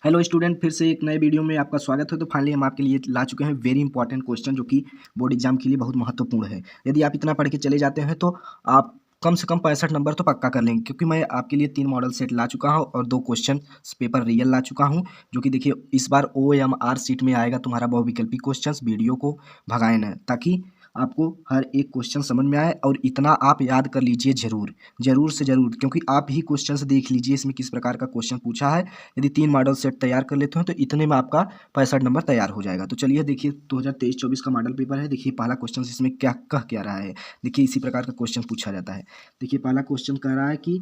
Hello student, फिर से एक नए वीडियो में आपका स्वागत है। तो फाइनली हम आपके लिए ला चुके हैं वेरी इंपॉर्टेंट क्वेश्चन जो कि बोर्ड एग्जाम के लिए बहुत महत्वपूर्ण है। यदि आप इतना पढ़ के चले जाते हैं तो आप कम से कम 65 नंबर तो पक्का कर लेंगे, क्योंकि मैं आपके लिए 3 मॉडल सेट ला चुका हूं और 2 क्वेश्चन पेपर रियल ला चुका हूं, जो कि देखिए इस बार OMR सीट में आएगा तुम्हारा बहुविकल्पी क्वेश्चन। वीडियो को भगाए न, ताकि आपको हर एक क्वेश्चन समझ में आए और इतना आप याद कर लीजिए ज़रूर, ज़रूर से ज़रूर, क्योंकि आप ही क्वेश्चन देख लीजिए इसमें किस प्रकार का क्वेश्चन पूछा है। यदि 3 मॉडल सेट तैयार कर लेते हो तो इतने में आपका 65 नंबर तैयार हो जाएगा। तो चलिए देखिए 2023-24 का मॉडल पेपर है। देखिए पहला क्वेश्चन इसमें क्या कह क्या रहा है। देखिए इसी प्रकार का क्वेश्चन पूछा जाता है। देखिए पहला क्वेश्चन कह रहा है कि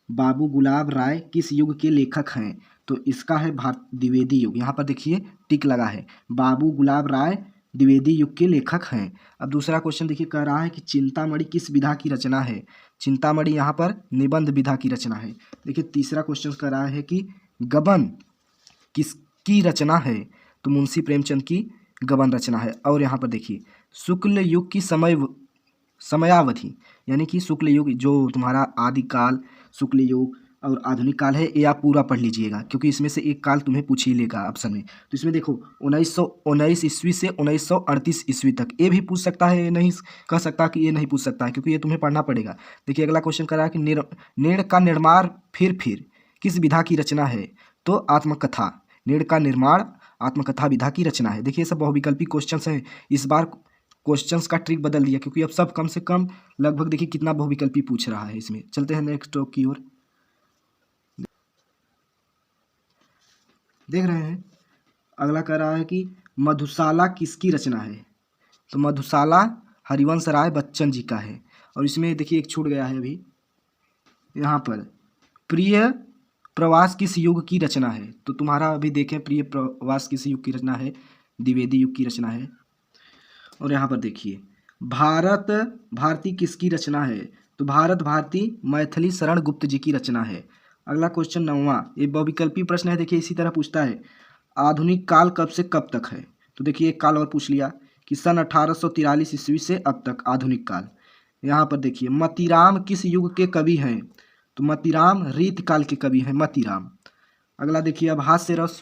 बाबू गुलाब राय किस युग के लेखक हैं। तो इसका है द्विवेदी युग। यहाँ पर देखिए टिक लगा है, बाबू गुलाब राय द्विवेदी युग के लेखक हैं। अब दूसरा क्वेश्चन देखिए कह रहा है कि चिंतामणि किस विधा की रचना है। चिंतामणि यहाँ पर निबंध विधा की रचना है। देखिए तीसरा क्वेश्चन कह रहा है कि गबन किसकी रचना है। तो मुंशी प्रेमचंद की गबन रचना है। और यहाँ पर देखिए शुक्ल युग की समयावधि, यानी कि शुक्ल युग जो तुम्हारा आदिकाल, शुक्ल युग और आधुनिक काल है, ये आप पूरा पढ़ लीजिएगा, क्योंकि इसमें से एक काल तुम्हें पूछ ही लेगा ऑप्शन में। तो इसमें देखो 1919 ईस्वी से 1938 ईस्वी तक, ये भी पूछ सकता है, ये नहीं कह सकता कि ये नहीं पूछ सकता है, क्योंकि ये तुम्हें पढ़ना पड़ेगा। देखिए अगला क्वेश्चन कर रहा है कि नेड़ का निर्माण फिर किस विधा की रचना है। तो आत्मकथा, नेड़ का निर्माण आत्मकथा विधा की रचना है। देखिए सब बहुविकल्पी क्वेश्चंस हैं। इस बार क्वेश्चंस का ट्रिक बदल दिया, क्योंकि अब सब कम से कम लगभग देखिए कितना बहुविकल्पी पूछ रहा है। इसमें चलते हैं नेक्स्ट टॉप की ओर। देख रहे हैं अगला कह रहा है कि मधुशाला किसकी रचना है। तो मधुशाला हरिवंश राय बच्चन जी का है। और इसमें देखिए एक छूट गया है अभी, यहाँ पर प्रिय प्रवास किस युग की रचना है। तो तुम्हारा अभी देखें प्रिय प्रवास किस युग की रचना है, द्विवेदी युग की रचना है। और यहाँ पर देखिए भारत भारती किसकी रचना है। तो भारत भारती मैथिली शरण गुप्त जी की रचना है। अगला क्वेश्चन 9वां, ये बहुविकल्पी प्रश्न है। देखिए इसी तरह पूछता है आधुनिक काल कब से कब तक है। तो देखिए एक काल और पूछ लिया कि सन 1843 ईस्वी से अब तक आधुनिक काल। यहाँ पर देखिए मतीराम किस युग के कवि हैं। तो मतीराम रीत काल के कवि हैं मतीराम। अगला देखिए अब हास्य रस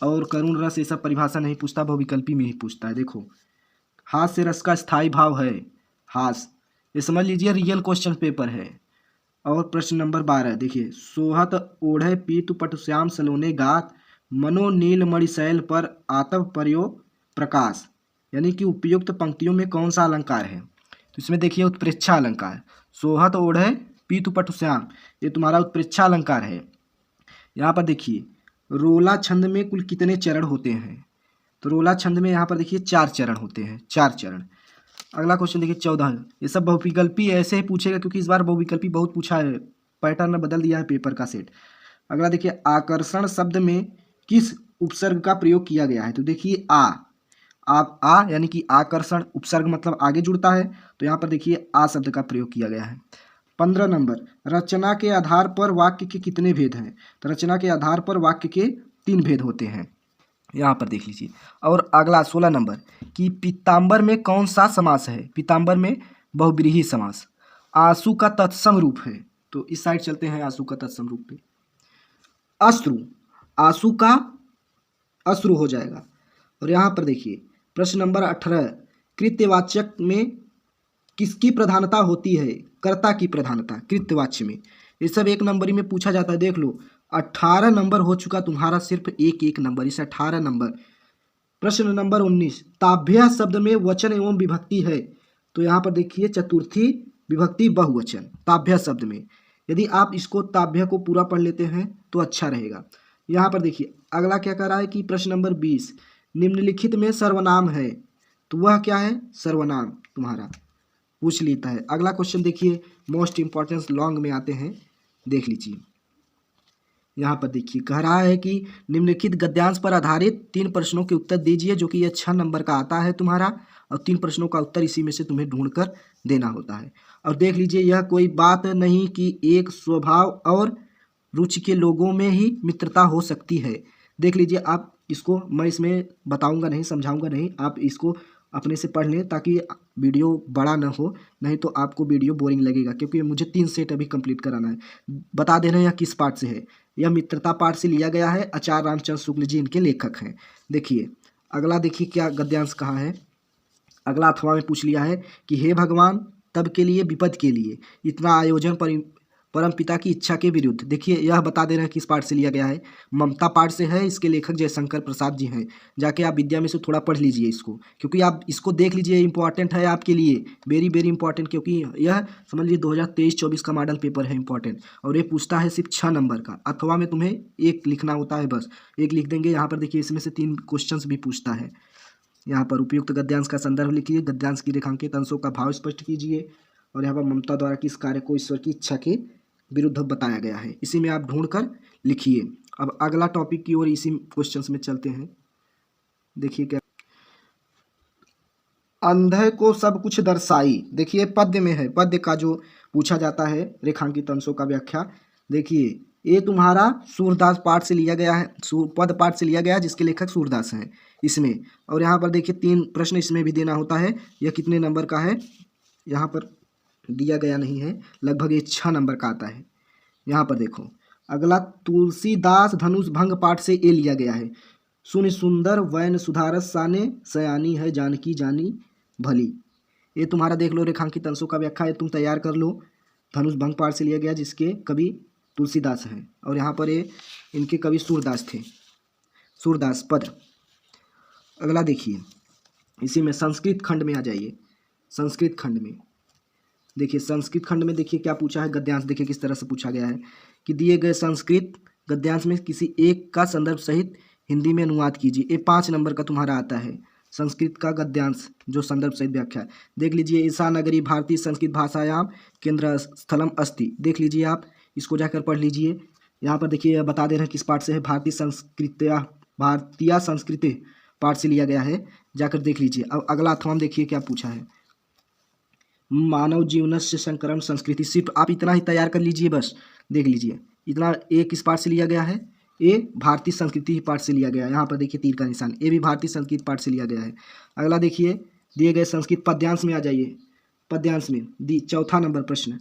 और करुण रस, ये सब परिभाषा नहीं पूछता, बहुविकल्पी में ही पूछता है। देखो हास्य रस का स्थायी भाव है हास, ये समझ लीजिए रियल क्वेश्चन पेपर है। और प्रश्न नंबर 12 देखिए सोहत ओढ़े पीतु पट श्याम सलोने गात मनो नील मणिशैल पर आतव पर्यो प्रकाश, यानी कि उपयुक्त पंक्तियों में कौन सा अलंकार है। तो इसमें देखिए उत्प्रेक्षा अलंकार, सोहत ओढ़े पीतु पट श्याम, ये तुम्हारा उत्प्रेक्षा अलंकार है। यहाँ पर देखिए रोला छंद में कुल कितने चरण होते हैं। तो रोला छंद में यहाँ पर देखिए 4 चरण होते हैं, 4 चरण। अगला क्वेश्चन देखिए 14, ये सब बहुविकल्पी ऐसे ही पूछेगा, क्योंकि इस बार बहुविकल्पी बहुत पूछा है, पैटर्न बदल दिया है पेपर का सेट। अगला देखिए आकर्षण शब्द में किस उपसर्ग का प्रयोग किया गया है। तो देखिए आप आ यानी कि आकर्षण, उपसर्ग मतलब आगे जुड़ता है, तो यहाँ पर देखिए आ शब्द का प्रयोग किया गया है। 15 नंबर, रचना के आधार पर वाक्य के कितने भेद हैं। तो रचना के आधार पर वाक्य के 3 भेद होते हैं, यहाँ पर देख लीजिए। और अगला 16 नंबर कि पीताम्बर में कौन सा समास है। पीताम्बर में बहुब्रीहि समास। आंसू का तत्सम रूप है। तो इस साइड चलते हैं आंसू का तत्सम रूप पे। अश्रु, आंसू का अश्रु हो जाएगा। और यहाँ पर देखिए प्रश्न नंबर 18, कृत्यवाचक में किसकी प्रधानता होती है। कर्ता की प्रधानता कृत्यवाच्य में। ये सब 1 नंबरी में पूछा जाता है, देख लो 18 नंबर हो चुका तुम्हारा, सिर्फ एक नंबर, इसे 18 नंबर। प्रश्न नंबर 19, ताभ्य शब्द में वचन एवं विभक्ति है। तो यहाँ पर देखिए चतुर्थी विभक्ति बहुवचन ताभ्य शब्द में। यदि आप इसको ताभ्य को पूरा पढ़ लेते हैं तो अच्छा रहेगा। यहाँ पर देखिए अगला क्या कह रहा है कि प्रश्न नंबर 20, निम्नलिखित में सर्वनाम है। तो वह क्या है, सर्वनाम तुम्हारा पूछ लेता है। अगला क्वेश्चन देखिए मोस्ट इंपॉर्टेंस लॉन्ग में आते हैं, देख लीजिए। यहाँ पर देखिए कह रहा है कि निम्नलिखित गद्यांश पर आधारित 3 प्रश्नों के उत्तर दीजिए, जो कि ये 6 नंबर का आता है तुम्हारा। और 3 प्रश्नों का उत्तर इसी में से तुम्हें ढूंढकर देना होता है। और देख लीजिए यह कोई बात नहीं कि एक स्वभाव और रुचि के लोगों में ही मित्रता हो सकती है। देख लीजिए आप इसको, मैं इसमें बताऊंगा नहीं, समझाऊंगा नहीं, आप इसको अपने से पढ़ लें ताकि वीडियो बड़ा ना हो, नहीं तो आपको वीडियो बोरिंग लगेगा, क्योंकि मुझे 3 सेट अभी कंप्लीट कराना है। बता दे रहे हैं किस पार्ट से है। यह मित्रता पाठ से लिया गया है। आचार्य रामचंद्र शुक्ल जी इनके लेखक हैं। देखिए अगला, देखिए क्या गद्यांश कहा है। अगला अथवा में पूछ लिया है कि हे भगवान तब के लिए विपद के लिए इतना आयोजन परम पिता की इच्छा के विरुद्ध। देखिए यह बता दे रहे हैं किस पाठ से लिया गया है, ममता पाठ से है। इसके लेखक जयशंकर प्रसाद जी हैं। जाके आप विद्या में से थोड़ा पढ़ लीजिए इसको, क्योंकि आप इसको देख लीजिए, इंपॉर्टेंट है आपके लिए, वेरी वेरी इंपॉर्टेंट, क्योंकि यह समझ लीजिए 2023-24 का मॉडल पेपर है इंपॉर्टेंट, और ये पूछता है सिर्फ 6 नंबर का। अथवा में तुम्हें एक लिखना होता है, बस एक लिख देंगे। यहाँ पर देखिए इसमें से 3 क्वेश्चन भी पूछता है। यहाँ पर उपयुक्त गद्यांश का संदर्भ लिखिए, गद्यांश की रेखांकित अंशों का भाव स्पष्ट कीजिए, और यहाँ पर ममता द्वारा किस कार्य को ईश्वर की इच्छा के विरुद्ध बताया गया है, इसी में आप ढूंढकर लिखिए। अब अगला टॉपिक की ओर इसी क्वेश्चंस में चलते हैं। देखिए क्या, अंधे को सब कुछ दर्शाई। देखिए पद्य में है, पद्य का जो पूछा जाता है रेखांकित अंशों का व्याख्या। देखिए ये तुम्हारा सूरदास पाठ से लिया गया है, पद पाठ से लिया गया है, जिसके लेखक सूरदास हैं इसमें। और यहाँ पर देखिए 3 प्रश्न इसमें भी देना होता है। यह कितने नंबर का है यहाँ पर दिया गया नहीं है, लगभग ये 6 नंबर का आता है। यहाँ पर देखो अगला, तुलसीदास धनुष भंग पाठ से ये लिया गया है। सुन सुंदर वैन सुधारस साने सयानी है जानकी जानी भली। ये तुम्हारा देख लो रेखांकित अंशों का व्याख्या है, तुम तैयार कर लो। धनुष भंग पाठ से लिया गया, जिसके कवि तुलसीदास हैं, और यहाँ पर ये इनके कवि सूरदास थे, सूरदास पद। अगला देखिए इसी में संस्कृत खंड में आ जाइए। संस्कृत खंड में देखिए, संस्कृत खंड में देखिए क्या पूछा है गद्यांश। देखिए किस तरह से पूछा गया है कि दिए गए संस्कृत गद्यांश में किसी एक का संदर्भ सहित हिंदी में अनुवाद कीजिए। ये 5 नंबर का तुम्हारा आता है संस्कृत का गद्यांश, जो संदर्भ सहित व्याख्या। देख लीजिए, ईशा नगरी भारतीय संस्कृत भाषायाम केंद्र स्थलम अस्ति। देख लीजिए, आप इसको जाकर पढ़ लीजिए। यहाँ पर देखिए बता दे रहे हैं किस पाठ से है, भारतीय संस्कृति पाठ से लिया गया है, जाकर देख लीजिए। अब अगला अथवा देखिए क्या पूछा है, मानव जीवन से संकरण संस्कृति। सिर्फ आप इतना ही तैयार कर लीजिए, बस देख लीजिए इतना। एक किस पाठ से लिया गया है, ये भारतीय संस्कृति पाठ से लिया गया है। यहाँ पर देखिए तीर का निशान, ये भी भारतीय संस्कृत पाठ से लिया गया है। अगला देखिए, दिए गए संस्कृत पद्यांश में आ जाइए। पद्यांश में चौथा नंबर प्रश्न,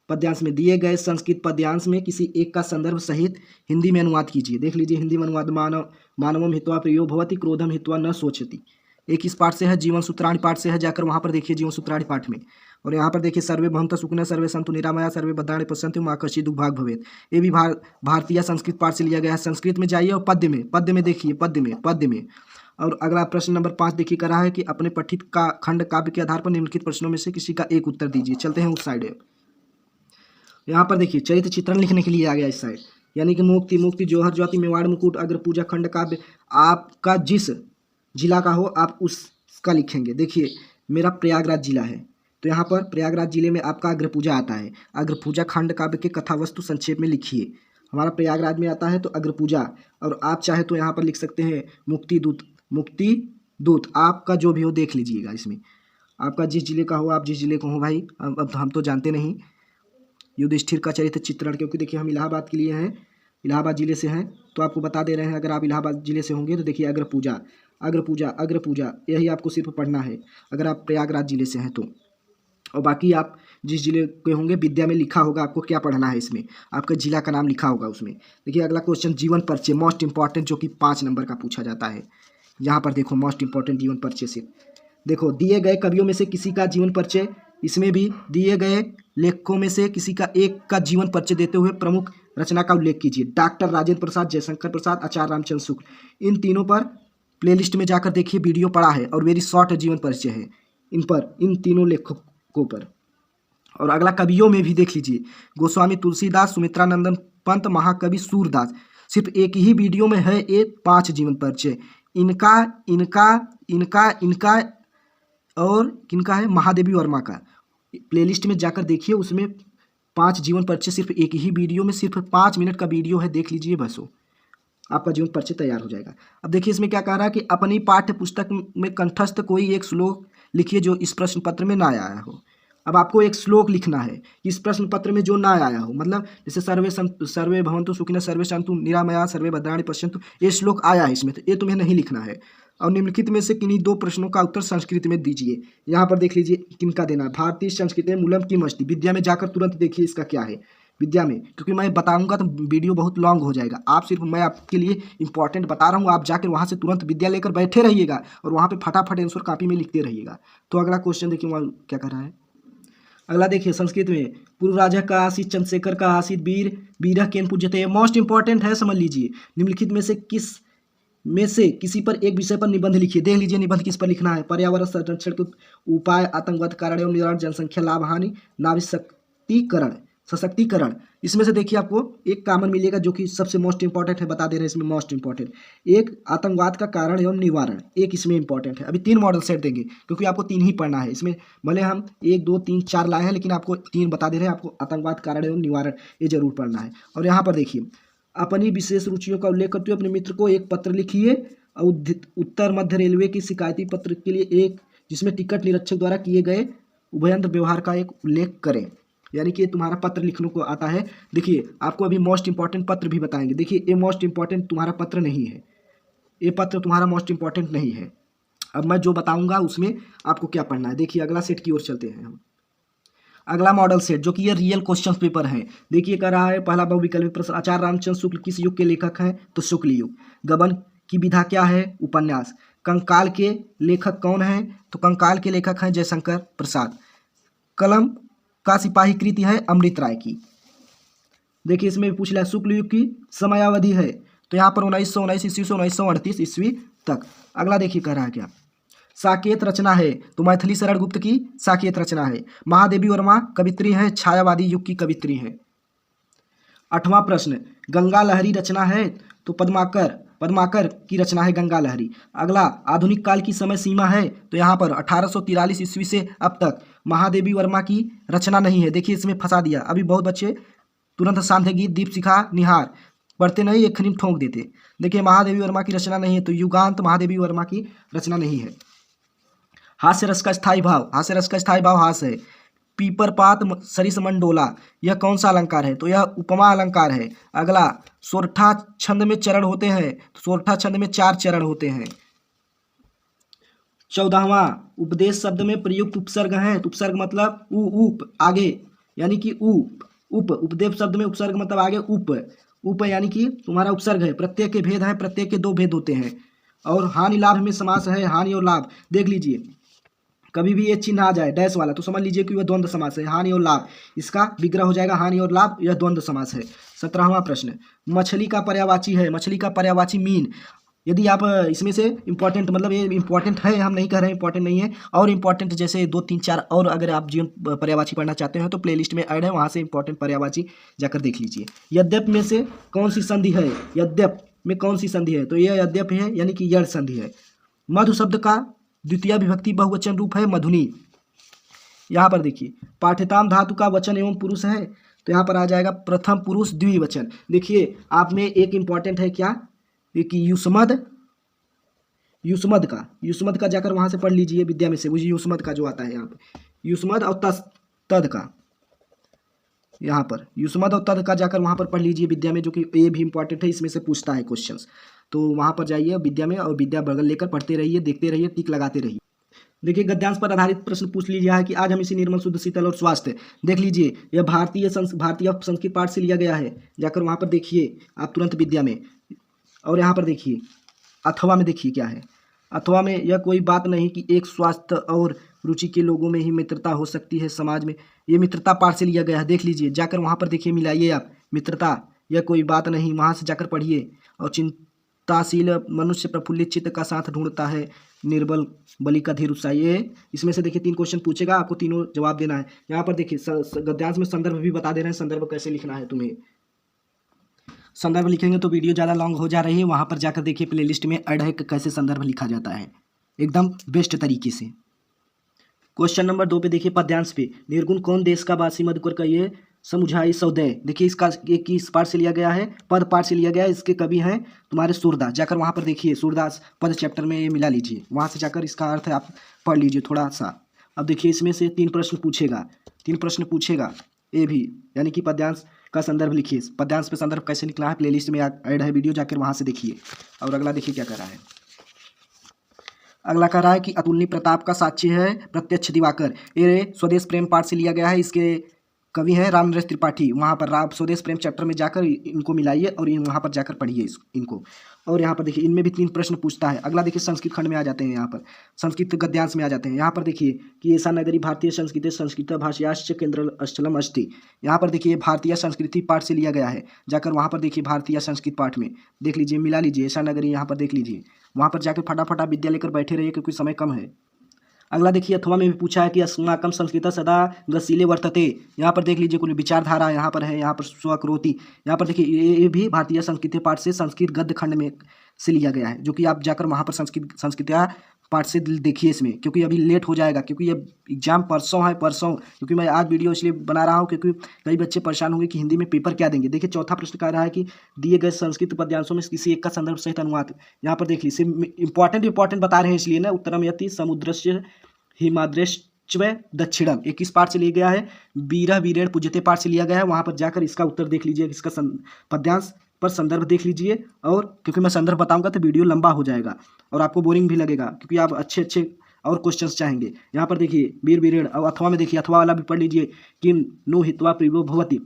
पद्यांश में दिए गए संस्कृत पद्यांश में किसी एक का संदर्भ सहित हिंदी में अनुवाद कीजिए। देख लीजिए हिंदी में अनुवाद, मानवम हित्वा प्रियो भवति क्रोधम हित्वा न सोचति। एक इस पाठ से है, जीवन सूत्राणि पाठ से है, जाकर वहाँ पर देखिए जीवन सूत्राणि पाठ में। और यहाँ पर देखिए, सर्वे भवन्तः सुखिनः सर्वे सन्तु निरामया सर्वे भद्राणि पश्यन्तु मा कश्चित् दुर्भाग् भवेत्। ये भी भारतीय संस्कृत पाठ से लिया गया है। संस्कृत में जाइए और पद्य में देखिए, पद्य में। और अगला प्रश्न नंबर 5 देखिए करा है कि अपने पठित का खंड काव्य के आधार पर निम्नलिखित प्रश्नों में से किसी का एक उत्तर दीजिए। चलते हैं उस साइड। यहाँ पर देखिए चरित्र चित्रण लिखने के लिए आ गया इस साइड, यानी कि मुक्ति जोहर ज्योति मेवाड़ मुकुट अग्र पूजा खंड काव्य। आपका जिस जिला का हो आप उसका लिखेंगे। देखिए मेरा प्रयागराज जिला है, तो यहाँ पर प्रयागराज जिले में आपका अग्र पूजा आता है। अग्र पूजा खंड काव्य के कथा वस्तु संक्षेप में लिखिए। हमारा प्रयागराज में आता है तो अग्र पूजा, और आप चाहे तो यहाँ पर लिख सकते हैं मुक्ति दूत। आपका जो भी हो देख लीजिएगा इसमें, आपका जिस जिले का हो, आप जिस जिले को हो भाई, अब हम तो जानते नहीं। युधिष्ठिर का चरित्र चित्रण, क्योंकि देखिए हम इलाहाबाद के लिए हैं, इलाहाबाद जिले से हैं, तो आपको बता दे रहे हैं। अगर आप इलाहाबाद जिले से होंगे तो देखिए अग्र पूजा, यही आपको सिर्फ पढ़ना है अगर आप प्रयागराज जिले से हैं तो। और बाकी आप जिस जिले के होंगे, विद्या में लिखा होगा आपको क्या पढ़ना है, इसमें आपका जिला का नाम लिखा होगा उसमें। देखिए अगला क्वेश्चन, जीवन परिचय, मोस्ट इंपॉर्टेंट, जो कि 5 नंबर का पूछा जाता है। यहाँ पर देखो मोस्ट इंपॉर्टेंट जीवन परिचय से देखो, दिए गए कवियों में से किसी का जीवन परिचय, इसमें भी दिए गए लेखकों में से किसी का एक का जीवन परिचय देते हुए प्रमुख रचना का उल्लेख कीजिए। डॉक्टर राजेंद्र प्रसाद, जयशंकर प्रसाद, आचार्य रामचंद्र शुक्ल। इन तीनों पर प्लेलिस्ट में जाकर देखिए, वीडियो पड़ा है और वेरी शॉर्ट जीवन परिचय है इन तीनों लेखकों पर। और अगला कवियों में भी देख लीजिए, गोस्वामी तुलसीदास, सुमित्रानंदन पंत, महाकवि सूरदास। सिर्फ एक ही वीडियो में है ये 5 जीवन परिचय। इनका और किनका है, महादेवी वर्मा का। प्लेलिस्ट में जाकर देखिए, उसमें 5 जीवन परिचय सिर्फ एक ही वीडियो में, सिर्फ 5 मिनट का वीडियो है, देख लीजिए बस हो, आपका जीवन परिचय तैयार हो जाएगा। अब देखिए इसमें क्या कह रहा है कि अपनी पाठ्य पुस्तक में कंठस्थ कोई एक श्लोक लिखिए जो इस प्रश्न पत्र में ना आया हो। अब आपको एक श्लोक लिखना है इस प्रश्न पत्र में जो ना आया हो, मतलब जैसे सर्वे भवन्तु सुखिनः सर्वे सन्तु निरामया सर्वे भद्राणि पश्यन्तु, ये श्लोक आया है इसमें, तो ये तुम्हें नहीं लिखना है। और निम्नलिखित में से किन्हीं 2 प्रश्नों का उत्तर संस्कृत में दीजिए। यहाँ पर देख लीजिए किनका देना है, भारतीय संस्कृति मूलम किम अस्ति। विद्या में जाकर तुरंत देखिए इसका क्या है, विद्या में, क्योंकि मैं बताऊंगा तो वीडियो बहुत लॉन्ग हो जाएगा। आप सिर्फ मैं आपके लिए इंपॉर्टेंट बता रहा हूँ, आप जाकर वहाँ से तुरंत विद्या लेकर बैठे रहिएगा और वहाँ पे फटाफट आंसर कॉपी में लिखते रहिएगा। तो अगला क्वेश्चन देखिए वहाँ क्या कर रहा है। अगला देखिए संस्कृत में, पूर्व राजा का आसित चंद्रशेखर का आसित वीर वीरः केन पूज्यते, मोस्ट इंपॉर्टेंट है, समझ लीजिए। निम्नलिखित में से किसी पर एक विषय पर निबंध लिखिए। देख लीजिए निबंध किस पर लिखना है। पर्यावरण संरक्षण के उपाय, आतंकवाद कारण एवं निवारण, जनसंख्या लाभ हानि, नारी शक्तिकरण, सशक्तिकरण। इसमें से देखिए आपको एक कॉमन मिलेगा जो कि सबसे मोस्ट इंपॉर्टेंट है, बता दे रहे हैं इसमें मोस्ट इंपॉर्टेंट। एक आतंकवाद का कारण एवं निवारण, एक इसमें इंपॉर्टेंट है। अभी 3 मॉडल सेट देंगे क्योंकि आपको 3 ही पढ़ना है इसमें, भले हम 1 2 3 4 लाए हैं लेकिन आपको 3 बता दे रहे हैं। आपको आतंकवाद कारण एवं निवारण ये जरूर पढ़ना है। और यहाँ पर देखिए, अपनी विशेष रुचियों का उल्लेख करते हुए अपने मित्र को एक पत्र लिखिए। उत्तर मध्य रेलवे की शिकायती पत्र के लिए एक, जिसमें टिकट निरीक्षक द्वारा किए गए उभयंतर व्यवहार का एक उल्लेख करें। यानी कि तुम्हारा पत्र लिखने को आता है। देखिए आपको अभी मोस्ट इंपॉर्टेंट पत्र भी बताएंगे। देखिए ये मोस्ट इंपॉर्टेंट तुम्हारा पत्र नहीं है, ये पत्र तुम्हारा मोस्ट इंपॉर्टेंट नहीं है। अब मैं जो बताऊंगा उसमें आपको क्या पढ़ना है। देखिए अगला सेट की ओर चलते हैं हम। अगला मॉडल सेट जो कि ये रियल क्वेश्चन पेपर है। देखिए कर रहा है पहला बहुविकल्पी प्रश्न, आचार्य रामचंद्र शुक्ल किस युग के लेखक हैं? तो शुक्ल युग। गबन की विधा क्या है? उपन्यास। कंकाल के लेखक कौन हैं? तो कंकाल के लेखक हैं जयशंकर प्रसाद। कलम का सिपाही कृति है अमृत राय की। देखिए इसमें भी पूछ लिया शुक्ल युग की समयावधि है, तो यहाँ पर 1919 ईस्वी से 1938 ईस्वी तक। अगला देखिए कह रहा है क्या, साकेत रचना है, तो मैथिली शरण गुप्त की साकेत रचना है। महादेवी वर्मा कवित्री है, छायावादी युग की कवित्री है। 8वां प्रश्न, गंगा लहरी रचना है, तो पद्माकर की रचना है गंगा लहरी। अगला, आधुनिक काल की समय सीमा है, तो यहाँ पर 1843 ईस्वी से अब तक महादेवी वर्मा की रचना नहीं है। देखिए इसमें फंसा दिया, अभी बहुत बच्चे तुरंत सांध्य गीत, दीपशिखा, निहार पढ़ते नहीं, एक खरीम ठोंक देते। देखिए महादेवी वर्मा की रचना नहीं है, तो युगांत महादेवी वर्मा की रचना नहीं है। हास्य रस का स्थायी भाव, हास्य रस का स्थायी भाव हास्य है। पीपरपात सरिस मंडोला, यह कौन सा अलंकार है? तो यह उपमा अलंकार है। अगला, सोरठा छंद में चरण होते हैं, तो सोरठा छंद में 4 चरण होते हैं। 14वां, उपदेश शब्द में प्रयुक्त उपसर्ग है, तो उपसर्ग मतलब उप आगे, यानी कि उपदेश शब्द में उपसर्ग मतलब आगे उप यानी कि तुम्हारा उपसर्ग है। प्रत्यय के भेद है, प्रत्यय के 2 भेद होते हैं। और हानि लाभ में समास है, हानि और लाभ। देख लीजिए कभी भी ये चिन्ह आ जाए डैश वाला तो समझ लीजिए कि वह द्वंद्व समास है, हानि और लाभ, इसका विग्रह हो जाएगा हानि और लाभ, यह द्वंद्व समास है। 17वां प्रश्न, मछली का पर्यायवाची है, मछली का पर्यायवाची मीन। यदि आप इसमें से इंपॉर्टेंट, मतलब ये इंपॉर्टेंट है, हम नहीं कह रहे हैं इंपॉर्टेंट नहीं है, और इंपॉर्टेंट जैसे 2 3 4 और अगर आप जीवन पर्यायवाची पढ़ना चाहते हैं तो प्लेलिस्ट में ऐड है, वहाँ से इंपॉर्टेंट पर्यायवाची जाकर देख लीजिए। यद्यप में से कौन सी संधि है? यद्यप में कौन सी संधि है? तो यह यद्यप है, यानी कि यड़ संधि है। मधु शब्द का द्वितीय विभक्ति बहुवचन रूप है मधुनी। यहाँ पर देखिए पाठ्यताम धातु का वचन एवं पुरुष है, तो यहाँ पर आ जाएगा प्रथम पुरुष द्विवचन। देखिए आप में एक इंपॉर्टेंट है क्या, कि युष्मद का जाकर वहाँ से पढ़ लीजिए विद्या में से, वो युष्मद का जो आता है यहाँ पे, युष्मद और तद का, यहाँ पर युष्मद और तद का जाकर वहाँ पर पढ़ लीजिए विद्या में, जो कि ये भी इंपॉर्टेंट है, इसमें से पूछता है क्वेश्चंस। तो वहाँ पर जाइए विद्या में और विद्या बगल लेकर पढ़ते रहिए, देखते रहिए, टिक लगाते रहिए। देखिए गद्यांश पर आधारित प्रश्न पूछ लीजिए है कि आज हम इसी निर्मल शुद्ध शीतल और स्वास्थ्य। देख लीजिए यह भारतीय संस्कृत पाठ से लिया गया है, जाकर वहाँ पर देखिए आप तुरंत विद्या में। और यहाँ पर देखिए अथवा में, देखिए क्या है अथवा में, यह कोई बात नहीं कि एक स्वास्थ्य और रुचि के लोगों में ही मित्रता हो सकती है समाज में, ये मित्रता पाठ से लिया गया है। देख लीजिए जाकर वहाँ पर देखिए, मिलाइए आप मित्रता, यह कोई बात नहीं, वहाँ से जाकर पढ़िए। और चिंताशील मनुष्य प्रफुल्लित चित्त का साथ ढूंढता है, निर्बल बलि का धीर उत्साही। ये इसमें से देखिए 3 क्वेश्चन पूछेगा, आपको तीनों जवाब देना है। यहाँ पर देखिए गद्यांश में संदर्भ भी बता दे रहे हैं, संदर्भ कैसे लिखना है तुम्हें। संदर्भ लिखेंगे तो वीडियो ज़्यादा लॉन्ग हो जा रही है, वहाँ पर जाकर देखिए प्लेलिस्ट में ऐड है कि कैसे संदर्भ लिखा जाता है एकदम बेस्ट तरीके से। क्वेश्चन नंबर 2 पे देखिए पद्यांश पे, निर्गुण कौन देश का वासी मधुकर का ये समुझाई सौदय। देखिए इसका एक किस पाठ से लिया गया है? पद पाठ से लिया गया है। इसके कवि हैं तुम्हारे सूरदास, जाकर वहाँ पर देखिए सूरदास पद चैप्टर में ये मिला लीजिए, वहाँ से जाकर इसका अर्थ आप पढ़ लीजिए थोड़ा सा। अब देखिए इसमें से 3 प्रश्न पूछेगा ये भी, यानी कि पद्यांश का संदर्भ लिखिए। पद्यांश पे संदर्भ कैसे लिखना है प्लेलिस्ट में ऐड है वीडियो, जाकर वहाँ से देखिए। और अगला देखिए क्या कर रहा है। अगला कह रहा है कि अतुलनीय प्रताप का साक्षी है प्रत्यक्ष दिवाकर, ये स्वदेश प्रेम पाठ से लिया गया है। इसके कवि हैं राम नरेश त्रिपाठी, वहाँ पर राम स्वदेश प्रेम चैप्टर में जाकर इनको मिलाइए और वहाँ पर जाकर पढ़िए इनको। और यहाँ पर देखिए इनमें भी 3 प्रश्न पूछता है। अगला देखिए संस्कृत खंड में आ जाते हैं, यहाँ पर संस्कृत गद्यांश में आ जाते हैं। यहाँ पर देखिए कि ऐसा नगरी भारतीय संस्कृति संस्कृत भाषायाश्च केंद्र स्थलम अस्ति। यहाँ पर देखिए भारतीय संस्कृति पाठ से लिया गया है, जाकर वहाँ पर देखिए भारतीय संस्कृत पाठ में देख लीजिए, मिला लीजिए ऐसा नगरी, यहाँ पर देख लीजिए, वहाँ पर जाकर फटाफट आप विद्या लेकर बैठे रहिए क्योंकि समय कम है। अगला देखिए अथवा में भी पूछा है कि अस्माकं संस्कृत सदा गशीले वर्तते। यहाँ पर देख लीजिए कुल विचारधारा यहाँ पर है, यहाँ पर स्वकरोति, यहाँ पर देखिए ये भी भारतीय संस्कृति पाठ से संस्कृत गद्य खंड में से लिया गया है, जो कि आप जाकर वहाँ पर संस्कृत पाठ से देखिए इसमें, क्योंकि अभी लेट हो जाएगा क्योंकि ये एग्जाम परसों है, परसों, क्योंकि मैं आज वीडियो इसलिए बना रहा हूँ क्योंकि कई बच्चे परेशान होंगे कि हिंदी में पेपर क्या देंगे। देखिए चौथा प्रश्न कह रहा है कि दिए गए संस्कृत पद्यांशों में किसी एक का संदर्भ सहित अनुवाद। यहाँ पर देख लीजिए इंपॉर्टेंट बता रहे हैं इसलिए ना, उत्तरम यति समुद्रस्य हिमाद्रेश्व दक्षिणम, ये किस पाठ से लिया गया है, वीरा वीरेण पूज्यते पाठ से लिया गया है। वहाँ पर जाकर इसका उत्तर देख लीजिए, इसका पद्यांश पर संदर्भ देख लीजिए, और क्योंकि मैं संदर्भ बताऊंगा तो वीडियो लंबा हो जाएगा और आपको बोरिंग भी लगेगा क्योंकि आप अच्छे और क्वेश्चंस चाहेंगे। यहाँ पर देखिए वीर वीरेण, और अथवा में देखिए अथवा वाला भी पढ़ लीजिए, किम नु हित्वा प्रियो भवति,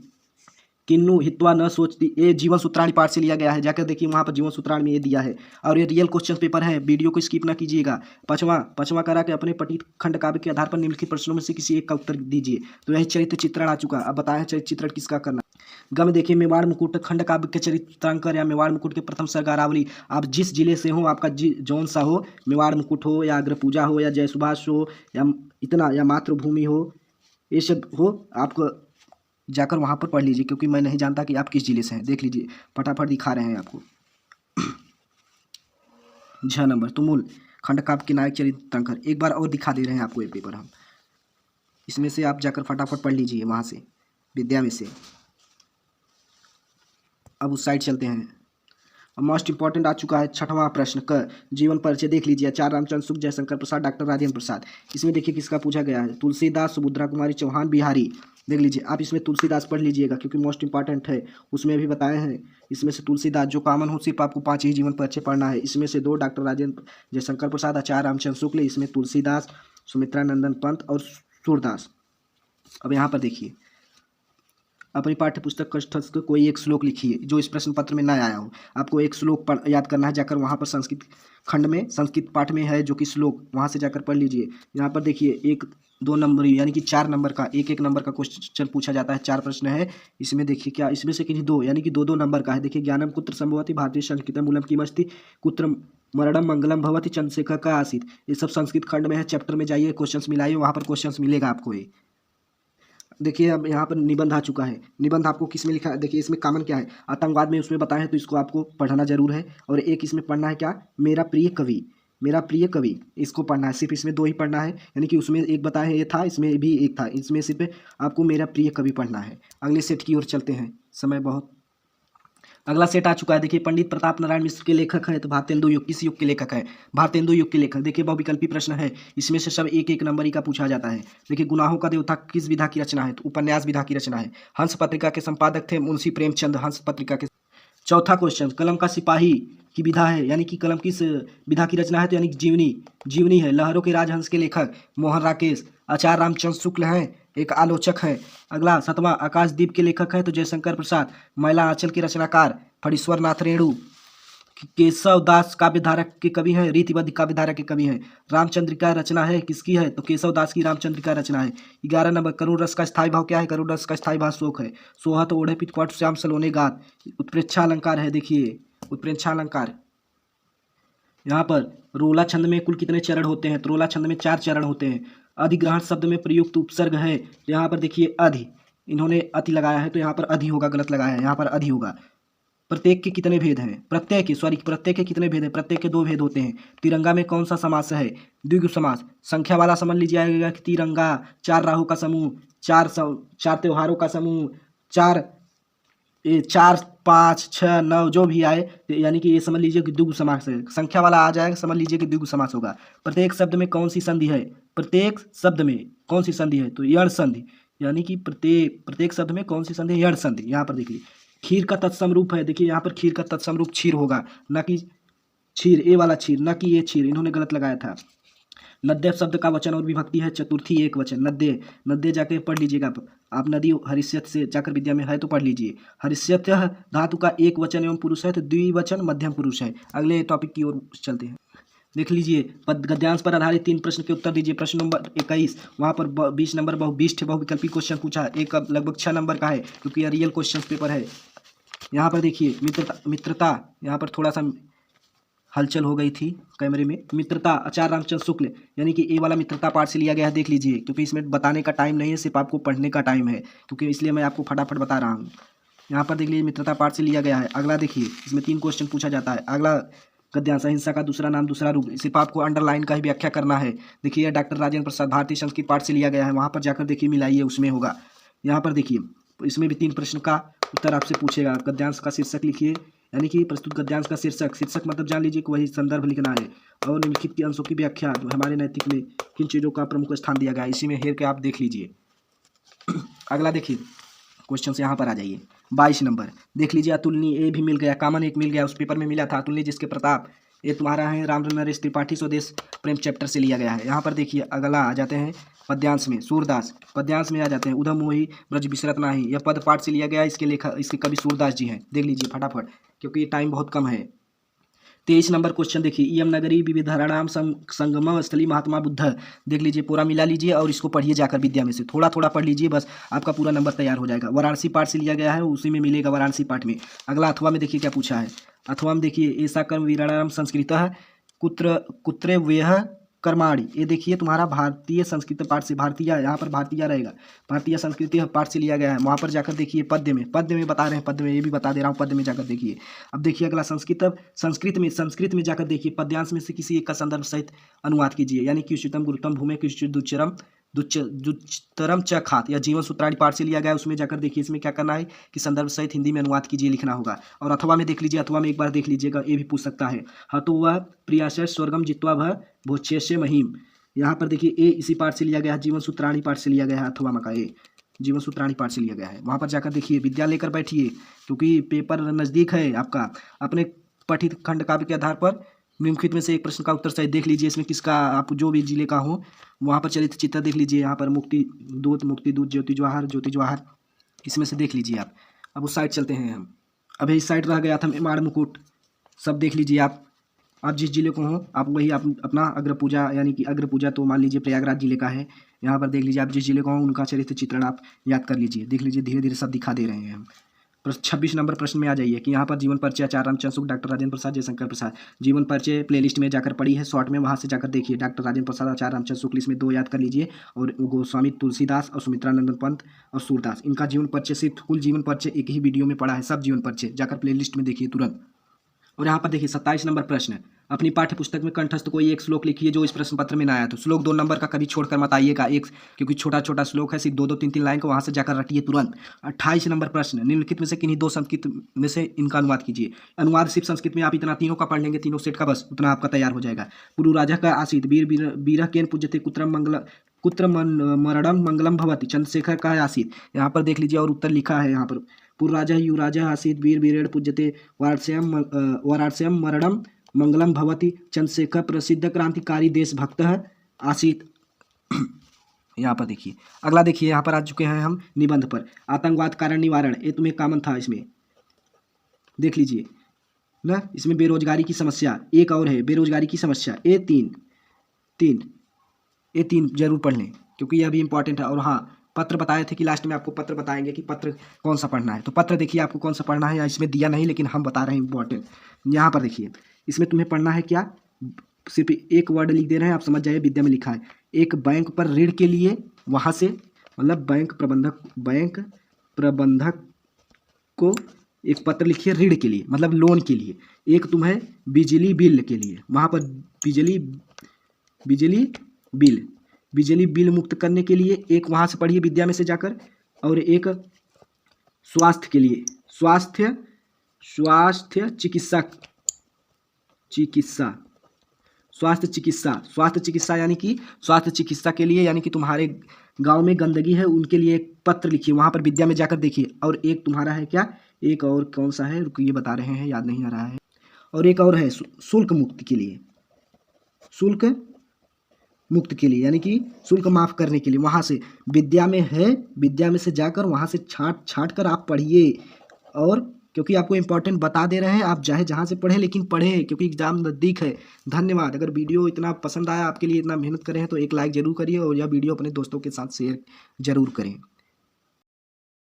किन्नु हित्वा न सोचती, ये जीवन सूत्राणी पाठ से लिया गया है, जाकर देखिए वहाँ पर जीवन सूत्राणी में ये दिया है और ये रियल क्वेश्चन पेपर है, वीडियो को स्किप ना कीजिएगा। पांचवा करा के अपने पठित खंड काव्य के आधार पर निम्नलिखित प्रश्नों में से किसी एक का उत्तर दीजिए। तो यही चरित्र चित्रण आ चुका, अब बताएं चरित्र चित्रण किसका करना। गम देखिए मेवाड़ मुकुट खंड काव्य के चरित्रांकर या मेवाड़ मुकुट के प्रथम सर्ग अरावली। आप जिस जिले से हो, आपका जौन सा हो, मेवाड़ मुकुट हो या अग्र पूजा हो या जय सुभाष हो या इतना या मातृभूमि हो, ये सब हो, आपको जाकर वहाँ पर पढ़ लीजिए क्योंकि मैं नहीं जानता कि आप किस जिले से हैं। देख लीजिए फटाफट दिखा रहे हैं आपको। 6 नंबर तुमुल खंड काव्य के नायक चरित्रांकर, एक बार और दिखा दे रहे हैं आपको ये पेपर हम, इसमें से आप जाकर फटाफट पढ़ लीजिए वहाँ से विद्या में से। अब उस साइड चलते हैं। मोस्ट इंपॉर्टेंट आ चुका है 6वां प्रश्न क जीवन परिचय देख लीजिए, आचार्य रामचंद्र शुक्ल, जयशंकर प्रसाद, डॉक्टर राजेंद्र प्रसाद। इसमें देखिए किसका पूछा गया है, तुलसीदास, सुभद्रा कुमारी चौहान, बिहारी। देख लीजिए आप इसमें तुलसीदास पढ़ लीजिएगा क्योंकि मोस्ट इंपॉर्टेंट है, उसमें भी बताए हैं। इसमें से तुलसीदास जो कॉमन हो, सिर्फ आपको 5 ही जीवन परिचय पढ़ना है। इसमें से 2 डॉक्टर राजेंद्र जयशंकर प्रसाद, आचार्य रामचंद्र शुक्ल, इसमें तुलसीदास, सुमित्रा नंदन पंत और सूरदास। अब यहाँ पर देखिए अपनी पाठ्य पुस्तक कंठस्थ कोई एक श्लोक लिखिए जो इस प्रश्न पत्र में ना आया हो। आपको एक श्लोक याद करना है, जाकर वहाँ पर संस्कृत खंड में संस्कृत पाठ में है जो कि श्लोक, वहाँ से जाकर पढ़ लीजिए। यहाँ पर देखिए 1-2 नंबर यानी कि 4 नंबर का, एक नंबर का क्वेश्चन पूछा जाता है, 4 प्रश्न है इसमें। देखिए क्या इसमें से किन्हीं 2 यानी कि 2-2 नंबर का है। देखिए ज्ञानम कुत्र संभवति भारतीय संस्कृत मूलम किमस्ति कुत्र मरणम मंगलम भवति चंद्रशेखर का आसित। ये सब संस्कृत खंड में है, चैप्टर में जाइए, क्वेश्चंस मिलाइए, वहाँ पर क्वेश्चंस मिलेगा आपको। ये देखिए अब यहाँ पर निबंध आ चुका है। निबंध आपको किस में लिखा है, देखिए इसमें कॉमन क्या है, आतंकवाद में उसमें बताया है तो इसको आपको पढ़ना जरूर है। और एक इसमें पढ़ना है क्या, मेरा प्रिय कवि, मेरा प्रिय कवि, इसको पढ़ना है। सिर्फ इसमें 2 ही पढ़ना है, यानी कि उसमें एक बताया है ये था, इसमें भी एक था, इसमें सिर्फ आपको मेरा प्रिय कवि पढ़ना है। अगले सेट की ओर चलते हैं, समय बहुत। अगला सेट आ चुका है। देखिए पंडित प्रताप नारायण मिश्र के लेखक हैं, तो भारतेंदु युग किस युग के लेखक है, भारतेंदु युग के लेखक। देखिए बहुविकल्पी प्रश्न है, इसमें से सब 1-1 नंबर ही का पूछा जाता है। देखिए गुनाहों का देवता किस विधा की रचना है, तो उपन्यास विधा की रचना है। हंस पत्रिका के संपादक थे मुंशी प्रेमचंद, हंस पत्रिका के। चौथा क्वेश्चन, कलम का सिपाही की विधा है, यानी कि कलम किस विधा की रचना है, तो यानी कि जीवनी है। लहरों के राजहंस के लेखक मोहन राकेश, आचार्य रामचंद्र शुक्ल हैं, एक आलोचक है। अगला 7वां आकाशदीप के लेखक है तो जयशंकर प्रसाद। मैला आंचल के रचनाकार फणीश्वर नाथ रेणु। केशव दास काव्यधारक के कवि हैं, रीतिबद्ध काव्यधारा के कवि हैं। रामचंद्रिका रचना है किसकी है, तो केशव दास की रामचंद्रिका रचना है। 11 नंबर, करुण रस का स्थायी भाव क्या है, करुण रस का स्थायी भाव शोक है। सोहत ओढ़े पितपट श्याम सलोने गात, उत्प्रेक्षा अलंकार है। देखिए उत्प्रेक्षा अलंकार, यहाँ पर रोला छंद में कुल कितने चरण होते हैं, तो रोला छंद में 4 चरण होते हैं। अधिग्रहण शब्द में प्रयुक्त उपसर्ग है, यहाँ पर देखिए अधि, इन्होंने अति लगाया है तो यहाँ पर अधि होगा, गलत लगाया है, यहाँ पर अधि होगा। प्रत्येक के कितने भेद हैं, प्रत्येक के कितने भेद हैं, प्रत्येक के 2 भेद होते हैं। तिरंगा में कौन सा समास है, द्विगु समास। संख्या वाला समझ लीजिएगा कि तिरंगा 4 राहु का समूह, 4 त्योहारों का समूह, 4 4 5 6 9 जो भी आए, यानी कि ये समझ लीजिए कि द्विगु समास है। संख्या वाला आ जाएगा, समझ लीजिए कि द्विगु समास होगा। प्रत्येक शब्द में कौन सी संधि है, प्रत्येक शब्द में कौन सी संधि है, तो यण संधि, यानी कि प्रत्येक शब्द में कौन सी संधि है, यण संधि। यहाँ पर देखिए खीर का तत्सम रूप है, देखिए यहाँ पर खीर का तत्सम रूप क्षीर होगा, न कि क्षीर, ए वाला क्षीर, न कि ये क्षीर, इन्होंने गलत लगाया था। नद्य शब्द का वचन और विभक्ति है चतुर्थी एक वचन, नद्य जाके पढ़ लीजिएगा आप। आप नदी हरिष्यत से जाकर विद्या में है तो पढ़ लीजिए। हरिष्यत धातु का एक वचन एवं पुरुष है तो द्विवचन मध्यम पुरुष है। अगले टॉपिक की ओर चलते हैं। देख लीजिए, गद्यांश पर आधारित 3 प्रश्न के उत्तर दीजिए। प्रश्न नंबर 21, वहाँ पर 20 नंबर 20 बहुविकल्पी क्वेश्चन पूछा, एक लगभग 6 नंबर का है क्योंकि यह रियल क्वेश्चन पेपर है। यहाँ पर देखिए मित्रता, यहाँ पर थोड़ा सा हलचल हो गई थी कैमरे में। मित्रता आचार्य रामचंद्र शुक्ल, यानी कि ए वाला मित्रता पाठ से लिया गया है। देख लीजिए, क्योंकि इसमें बताने का टाइम नहीं है, सिर्फ आपको पढ़ने का टाइम है, क्योंकि इसलिए मैं आपको फटाफट बता रहा हूँ। यहाँ पर देख लीजिए मित्रता पाठ से लिया गया है। अगला देखिए, इसमें 3 क्वेश्चन पूछा जाता है। अगला गद्यांश, अहिंसा का दूसरा नाम दूसरा रूप, सिर्फ आपको अंडरलाइन का ही व्याख्या करना है। देखिए डॉक्टर राजेंद्र प्रसाद भारतीय संस्कृत पाठ से लिया गया है, वहाँ पर जाकर देखिए मिलाइए, उसमें होगा। यहाँ पर देखिए इसमें भी 3 प्रश्न का उत्तर आपसे पूछेगा। गद्यांश का शीर्षक लिखिए, यानी कि प्रस्तुत गद्यांश का शीर्षक मतलब जान लीजिए कि वही संदर्भ लिखना है। और निम्नलिखित के अंशों की व्याख्या, हमारे नैतिक में किन चीज़ों का प्रमुख स्थान दिया गया है, इसी में हेर के आप देख लीजिए। अगला देखिए क्वेश्चन से यहाँ पर आ जाइए। 22 नंबर देख लीजिए, अतुलनीय ए भी मिल गया, कॉमन एक मिल गया, उस पेपर में मिला था। अतुलनीय जिसके प्रताप, ये तुम्हारा है राम नरेश त्रिपाठी स्वदेश प्रेम चैप्टर से लिया गया है। यहाँ पर देखिए अगला आ जाते हैं पद्यांश में, सूरदास। पद्यांश में आ जाते हैं उधम मोही ब्रज बिसरत नाही, यह पद पाठ से लिया गया है। इसके कवि सूरदास जी हैं। देख लीजिए फटाफट, क्योंकि टाइम बहुत कम है। 23 नंबर क्वेश्चन देखिए, इयम नगरी विविधराणाम संगम स्थली महात्मा बुद्ध। देख लीजिए, पूरा मिला लीजिए और इसको पढ़िए जाकर विद्या में से, थोड़ा थोड़ा पढ़ लीजिए, बस आपका पूरा नंबर तैयार हो जाएगा। वाराणसी पाठ से लिया गया है, उसी में मिलेगा वाराणसी पाठ में। अगला अथवा में देखिए क्या पूछा है। अथवा में देखिए, ऐसा कर्म वीराणाम संस्कृत कुत्र व्यह कर्माणी, ये देखिए तुम्हारा भारतीय संस्कृत पाठ से, भारतीय यहाँ पर भारतीय रहेगा, भारतीय संस्कृति पाठ से लिया गया है। वहाँ पर जाकर देखिए पद्य में बता रहे हैं, पद्य में ये भी बता दे रहा हूँ, पद्य में जाकर देखिए। अब देखिए अगला संस्कृत में जाकर देखिए, पद्यांश में से किसी एक का संदर्भ सहित अनुवाद कीजिए, यानी कि उच्चतम गुरुतम भूमि दुच्चतरम च खात, या जीवन सूत्राणी पाठ से लिया गया है, उसमें जाकर देखिए। इसमें क्या करना है कि संदर्भ सहित हिंदी में अनुवाद कीजिए, लिखना होगा। और अथवा में देख लीजिए, अथवा में एक बार देख लीजिएगा, ये भी पूछ सकता है। हतो वह प्रियाशय स्वर्गम जित्वा भ भोक्षेष्य महिम, यहाँ पर देखिए ए इसी पाठ से लिया गया है, जीवन सूत्राणी पाठ से लिया गया है। अथवा का ए जीवन सूत्राणी पाठ से लिया गया है। वहाँ पर जाकर देखिए, विद्या लेकर बैठिए, क्योंकि पेपर नज़दीक है आपका। अपने पठित खंड काव्य के आधार पर निम्नलिखित में से एक प्रश्न का उत्तर सही देख लीजिए। इसमें किसका, आप जो भी जिले का हो वहाँ पर चरित्र चित्र देख लीजिए। यहाँ पर मुक्ति दूत ज्योति जवाहर, इसमें से देख लीजिए आप। अब उस साइड चलते हैं हम। अभी इस साइड रह गया था मेवाड़ मुकुट, सब देख लीजिए आप जिस जिले को हो आप वही आप अपना अग्र पूजा, यानी कि अग्र पूजा तो मान लीजिए प्रयागराज जिले का है। यहाँ पर देख लीजिए, आप जिस जिले को हो उनका चरित्र चित्रण आप याद कर लीजिए। देख लीजिए, धीरे धीरे सब दिखा दे रहे हैं हम। 26 नंबर प्रश्न में आ जाइए कि यहाँ पर जीवन परिचय आचार्य रामचंद्र शुक्ल, डॉक्टर राजेंद्र प्रसाद, जयशंकर प्रसाद। जीवन परिचय प्लेलिस्ट में जाकर पढ़ी है शॉर्ट में, वहाँ से जाकर देखिए। डॉक्टर राजेंद्र प्रसाद, आचार्य रामचंद्र शुक्ल, इसमें 2 याद कर लीजिए। और गोस्वामी तुलसीदास और सुमित्रानंदन पंत और सूरदास, इनका जीवन परिचय सिर्फ कुल जीवन परिचय एक ही वीडियो में पढ़ा है। सब जीवन परिचय जाकर प्लेलिस्ट में देखिए तुरंत। और यहाँ पर देखिए 27 नंबर प्रश्न, अपनी पाठ्य पुस्तक में कंठस्थ कोई एक श्लोक लिखिए जो इस प्रश्न पत्र में ना आया। तो श्लोक 2 नंबर का कभी छोड़कर मत आइएगा, एक क्योंकि छोटा छोटा श्लोक है, सिर्फ 2-2 3-3 लाइन को वहाँ से जाकर रटिए तुरंत। 28 नंबर प्रश्न, निम्नलिखित में से किन्हीं 2 संस्कृत में से इनका अनुवाद कीजिए। अनुवाद सिर्फ संस्कृत में आप इतना तीनों का पढ़ लेंगे, तीनों सेट का, बस उतना आपका तैयार हो जाएगा। पुरु राजा का आसित बीरह केन पूज्यते कुत्र मरणम मंगलम भवति, चंद्रशेखर का आसित। यहाँ पर देख लीजिए और उत्तर लिखा है यहाँ पर, पुरराजा युवराजा आसीत वीरेण पूज्यते वाराणस्याम मरणम मंगलम भवति, चंद्रशेखर प्रसिद्ध क्रांतिकारी देशभक्त आसीत। यहाँ पर देखिए अगला, देखिए यहाँ पर आ चुके हैं हम निबंध पर। आतंकवाद कारण निवारण, ये तुम्हें कॉमन था, इसमें देख लीजिए ना। इसमें बेरोजगारी की समस्या एक और है, बेरोजगारी की समस्या, ये तीन जरूर पढ़ लें क्योंकि यह भी इंपॉर्टेंट है। और हाँ, पत्र बताए थे कि लास्ट में आपको पत्र बताएंगे कि पत्र कौन सा पढ़ना है। तो पत्र देखिए आपको कौन सा पढ़ना है, इसमें दिया नहीं लेकिन हम बता रहे हैं इंपॉर्टेंट। यहाँ पर देखिए, इसमें तुम्हें पढ़ना है क्या, सिर्फ एक वर्ड लिख दे रहे हैं, आप समझ जाइए। विद्या में लिखा है, एक बैंक पर ऋण के लिए, वहाँ से मतलब बैंक प्रबंधक को एक पत्र लिखिए ऋण के लिए, मतलब लोन के लिए। एक तुम्हें बिजली बिल के लिए, वहाँ पर बिजली बिल मुक्त करने के लिए एक वहाँ से पढ़िए विद्या में से जाकर। और एक स्वास्थ्य के लिए, स्वास्थ्य चिकित्सा यानी कि स्वास्थ्य चिकित्सा के लिए, यानी कि तुम्हारे गांव में गंदगी है उनके लिए एक पत्र लिखिए, वहाँ पर विद्या में जाकर देखिए। और एक तुम्हारा है क्या, एक और कौन सा है, रुको ये बता रहे हैं, याद नहीं आ रहा है। और एक और है शुल्क मुक्ति के लिए, शुल्क मुक्त के लिए, यानी कि शुल्क माफ़ करने के लिए। वहाँ से विद्या में है, विद्या में से जाकर वहाँ से छाट कर आप पढ़िए। और क्योंकि आपको इम्पोर्टेंट बता दे रहे हैं, आप चाहे जहाँ से पढ़ें लेकिन पढ़ें, क्योंकि एग्ज़ाम नज़दीक है। धन्यवाद। अगर वीडियो इतना पसंद आया, आपके लिए इतना मेहनत करें तो एक लाइक ज़रूर करिए और यह वीडियो अपने दोस्तों के साथ शेयर ज़रूर करें।